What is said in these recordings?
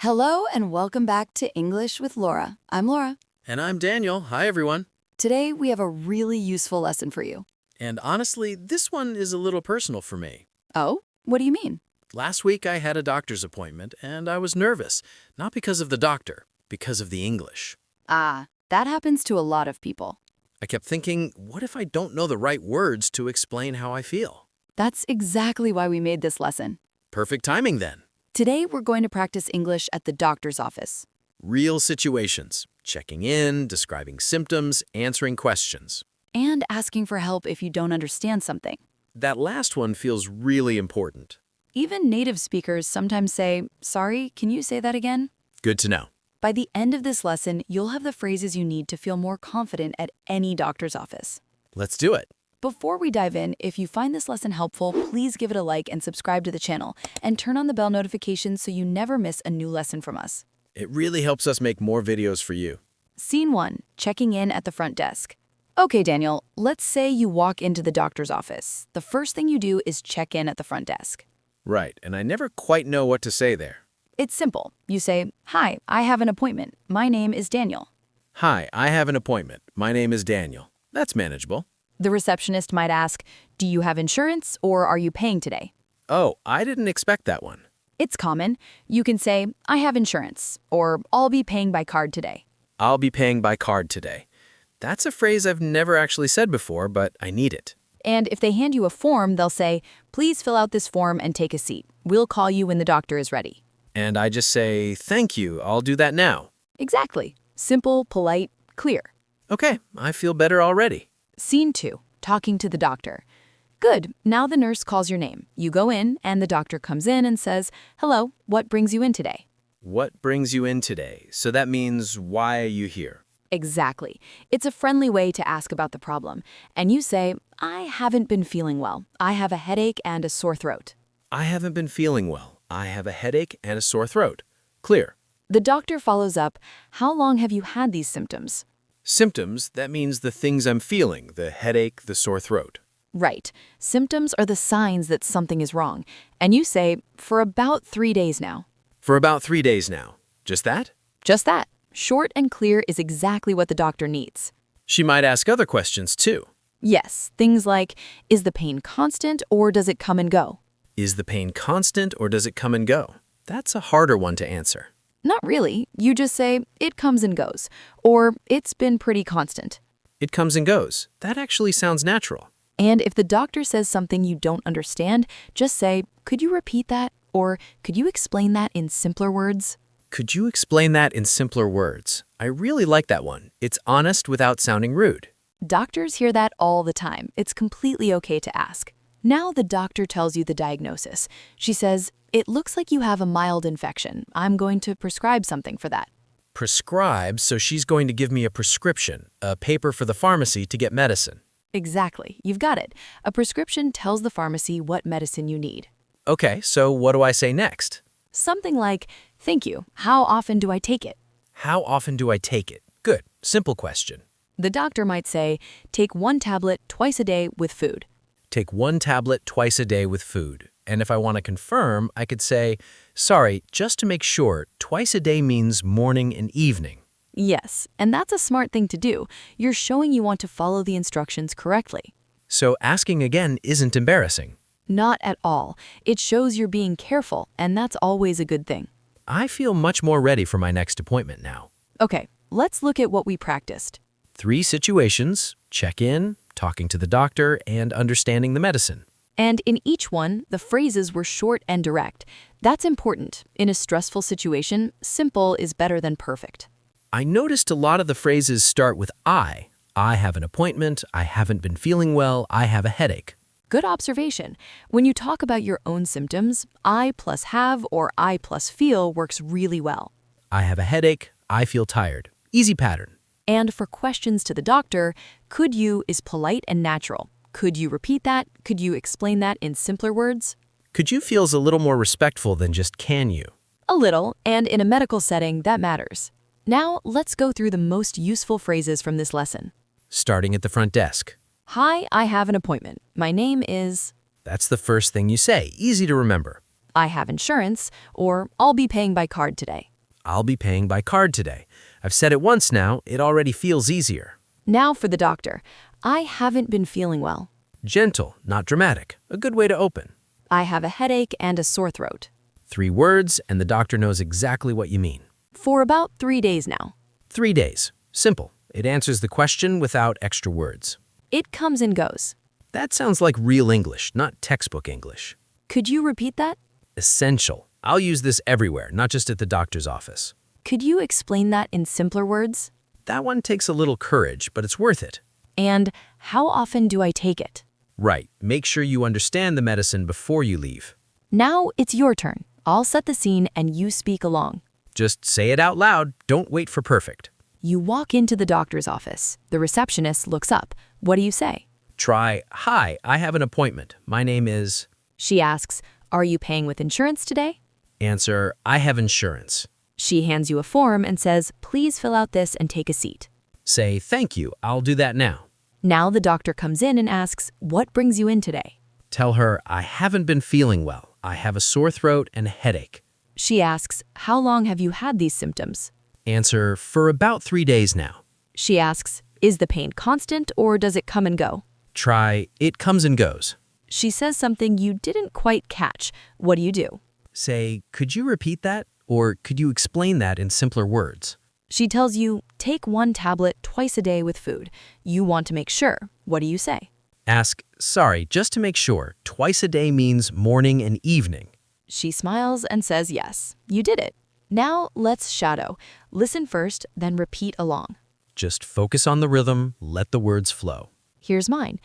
Hello and welcome back to English with Laura. I'm Laura. And I'm Daniel. Hi, everyone. Today we have a really useful lesson for you. And honestly, this one is a little personal for me. Oh, what do you mean? Last week I had a doctor's appointment and I was nervous, not because of the doctor, because of the English. Ah, that happens to a lot of people. I kept thinking, what if I don't know the right words to explain how I feel? That's exactly why we made this lesson. Perfect timing then. Today we're going to practice English at the doctor's office. Real situations, checking in, describing symptoms, answering questions. And asking for help if you don't understand something. That last one feels really important. Even native speakers sometimes say, "Sorry, can you say that again?" Good to know. By the end of this lesson, you'll have the phrases you need to feel more confident at any doctor's office. Let's do it. Before we dive in, if you find this lesson helpful, please give it a like and subscribe to the channel, and turn on the bell notifications so you never miss a new lesson from us. It really helps us make more videos for you. Scene 1, checking in at the front desk. Okay, Daniel, let's say you walk into the doctor's office. The first thing you do is check in at the front desk. Right, and I never quite know what to say there. It's simple. You say, "Hi, I have an appointment. My name is Daniel." Hi, I have an appointment. My name is Daniel. That's manageable. The receptionist might ask, "Do you have insurance or are you paying today?" Oh, I didn't expect that one. It's common. You can say, "I have insurance," or "I'll be paying by card today." I'll be paying by card today. That's a phrase I've never actually said before, but I need it. And if they hand you a form, they'll say, "Please fill out this form and take a seat. We'll call you when the doctor is ready." And I just say, thank you, I'll do that now. Exactly. Simple, polite, clear. Okay, I feel better already. Scene 2, talking to the doctor. Good. Now the nurse calls your name. You go in, and the doctor comes in and says, "Hello, what brings you in today?" What brings you in today? So that means, why are you here? Exactly. It's a friendly way to ask about the problem. And you say, "I haven't been feeling well. I have a headache and a sore throat." I haven't been feeling well. I have a headache and a sore throat. Clear. The doctor follows up, "How long have you had these symptoms?" Symptoms, that means the things I'm feeling, the headache, the sore throat. Right. Symptoms are the signs that something is wrong. And you say, "For about 3 days now." For about 3 days now. Just that? Just that. Short and clear is exactly what the doctor needs. She might ask other questions too. Yes, things like, is the pain constant or does it come and go? Is the pain constant or does it come and go? That's a harder one to answer. Not really. You just say, "It comes and goes," or "It's been pretty constant." It comes and goes. That actually sounds natural. And if the doctor says something you don't understand, just say, "Could you repeat that?" Or "Could you explain that in simpler words?" Could you explain that in simpler words? I really like that one. It's honest without sounding rude. Doctors hear that all the time. It's completely okay to ask. Now the doctor tells you the diagnosis. She says, "It looks like you have a mild infection. I'm going to prescribe something for that." Prescribe, so she's going to give me a prescription, a paper for the pharmacy to get medicine. Exactly. You've got it. A prescription tells the pharmacy what medicine you need. Okay, so what do I say next? Something like, "Thank you. How often do I take it?" How often do I take it? Good. Simple question. The doctor might say, "Take 1 tablet twice a day with food." Take 1 tablet twice a day with food. And if I want to confirm, I could say, sorry, just to make sure, twice a day means morning and evening. Yes, and that's a smart thing to do. You're showing you want to follow the instructions correctly. So asking again isn't embarrassing. Not at all. It shows you're being careful, and that's always a good thing. I feel much more ready for my next appointment now. Okay, let's look at what we practiced. 3 situations: check in, talking to the doctor, and understanding the medicine. And in each one, the phrases were short and direct. That's important. In a stressful situation, simple is better than perfect. I noticed a lot of the phrases start with I. I have an appointment, I haven't been feeling well, I have a headache. Good observation. When you talk about your own symptoms, I plus have or I plus feel works really well. I have a headache, I feel tired. Easy pattern. And for questions to the doctor, could you is polite and natural. Could you repeat that? Could you explain that in simpler words? Could you feels a little more respectful than just can you? A little, and in a medical setting, that matters. Now, let's go through the most useful phrases from this lesson. Starting at the front desk. Hi, I have an appointment. My name is... That's the first thing you say, easy to remember. I have insurance, or I'll be paying by card today. I'll be paying by card today. I've said it once now, it already feels easier. Now for the doctor. I haven't been feeling well. Gentle, not dramatic. A good way to open. I have a headache and a sore throat. 3 words, and the doctor knows exactly what you mean. For about 3 days now. 3 days. Simple. It answers the question without extra words. It comes and goes. That sounds like real English, not textbook English. Could you repeat that? Essential. I'll use this everywhere, not just at the doctor's office. Could you explain that in simpler words? That one takes a little courage, but it's worth it. And how often do I take it? Right. Make sure you understand the medicine before you leave. Now it's your turn. I'll set the scene and you speak along. Just say it out loud. Don't wait for perfect. You walk into the doctor's office. The receptionist looks up. What do you say? Try, "Hi, I have an appointment. My name is..." She asks, "Are you paying with insurance today?" Answer, "I have insurance." She hands you a form and says, "Please fill out this and take a seat." Say, "Thank you. I'll do that now." Now the doctor comes in and asks, "What brings you in today?" Tell her, "I haven't been feeling well. I have a sore throat and a headache." She asks, "How long have you had these symptoms?" Answer, "For about 3 days now." She asks, "Is the pain constant or does it come and go?" Try, "It comes and goes." She says something you didn't quite catch. What do? Say, "Could you repeat that?" Or could you explain that in simpler words? She tells you, "Take 1 tablet twice a day with food." You want to make sure. What do you say? Ask, "Sorry, just to make sure, twice a day means morning and evening." She smiles and says yes. You did it. Now let's shadow. Listen first, then repeat along. Just focus on the rhythm, let the words flow. Here's mine.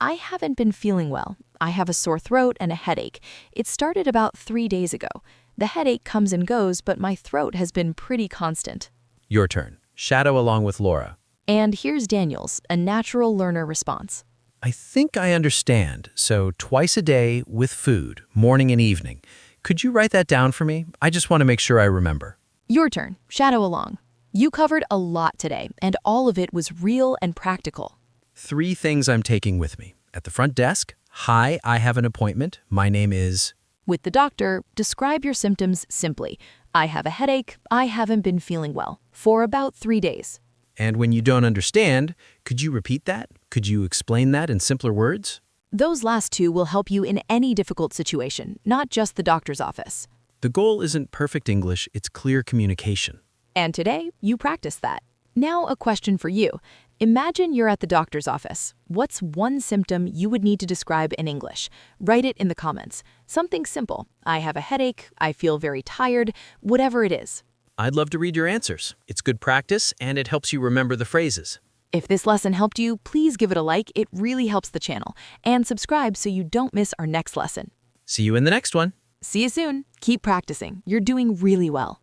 I haven't been feeling well. I have a sore throat and a headache. It started about 3 days ago. The headache comes and goes, but my throat has been pretty constant. Your turn. Shadow along with Laura. And here's Daniel's, a natural learner response. I think I understand. So twice a day with food, morning and evening. Could you write that down for me? I just want to make sure I remember. Your turn. Shadow along. You covered a lot today, and all of it was real and practical. 3 things I'm taking with me. At the front desk, "Hi, I have an appointment. My name is..." With the doctor, describe your symptoms simply. I have a headache. I haven't been feeling well for about 3 days. And when you don't understand, could you repeat that? Could you explain that in simpler words? Those last 2 will help you in any difficult situation, not just the doctor's office. The goal isn't perfect English, it's clear communication. And today, you practiced that. Now a question for you. Imagine you're at the doctor's office. What's 1 symptom you would need to describe in English? Write it in the comments. Something simple. I have a headache. I feel very tired. Whatever it is. I'd love to read your answers. It's good practice, and it helps you remember the phrases. If this lesson helped you, please give it a like. It really helps the channel. And subscribe so you don't miss our next lesson. See you in the next one. See you soon. Keep practicing. You're doing really well.